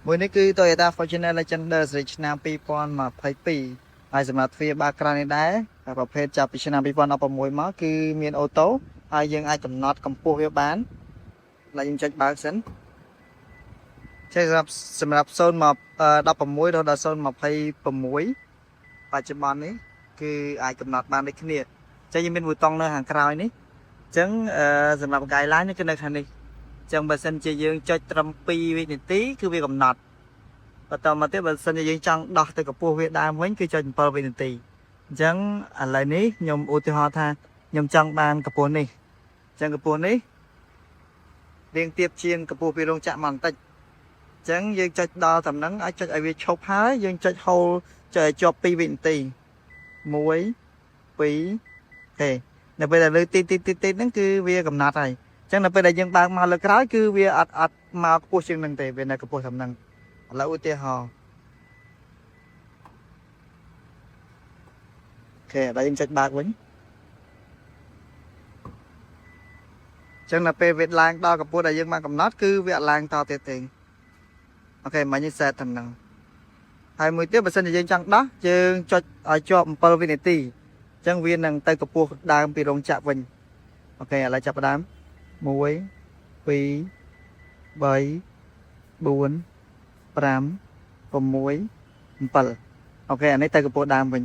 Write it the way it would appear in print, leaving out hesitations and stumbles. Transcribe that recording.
មួយនេះគឺ Toyota Fortuner Legender ស្រីឆ្នាំ2022ហើយសម្រាប់ទ្វារបាល់ក្រៅនេះដែរប្រភេទចាប់ពីឆ្នាំ2016មកគឺមានអូតូហើយយើងអាចកំណត់កម្ពស់វាបានឡើយយើងចុចបើកសិនចេះសម្រាប់0មក16រហូតដល់026បច្ចុប្បន្ននេះគឺអាចកំណត់បានដូចគ្នាចឹងយើងមានប៊ូតុងនៅខាងក្រោយនេះចឹងសម្រាប់ guideline នេះគឺនៅខាងនេះចឹងបើសិនជាយើងចុចត្រឹម2វិនាទីគឺវាកំណត់បន្តមកទៀតបើសិនជាយើងចង់ដោះទៅកម្ពស់វាដើមវិញគឺចុច7វិនាទីអញ្ចឹងឥឡូវនេះខ្ញុំឧទាហរណ៍ថាខ្ញុំចង់បានកម្ពស់នេះអញ្ចឹងកម្ពស់នេះរៀងទៀបជាងកម្ពស់ពីរោងចក្រមកបន្តិចអញ្ចឹងយើងចុចដល់តាមហ្នឹងអាចចុចឲ្យវាឈប់ហើយយើងចុច hold ចុចឲ្យជាប់2វិនាទី1 2ទេនៅពេលដែលលើទីហ្នឹងគឺវាកំណត់ហើយអញ្ចឹងនៅពេលដែលយើងបើកមកលើក្រោយគឺវាអត់មកខ្ពស់ជាងហ្នឹងទេវានៅកម្ពស់តាមហ្នឹងឥឡូវឧទាហរណ៍អូខេឥឡូវយើងចុចបើកវិញអញ្ចឹងនៅពេលវាឡើងដល់កម្ពស់ដែលយើងបានកំណត់គឺវាអត់ឡើងតទៀតទេអូខេមិញនេះ set តាមហ្នឹងហើយមួយទៀតបើសិនជាយើងចង់ដោះយើងចុចឲ្យជាប់7វិនាទីអញ្ចឹងវានឹងទៅកម្ពស់ដើមពីរោងចក្រវិញអូខេឥឡូវចាប់ផ្ដើម1 2 3 4 5 6 7 8 9 10អូខេអានេះទៅកម្ពស់ដើមវិញ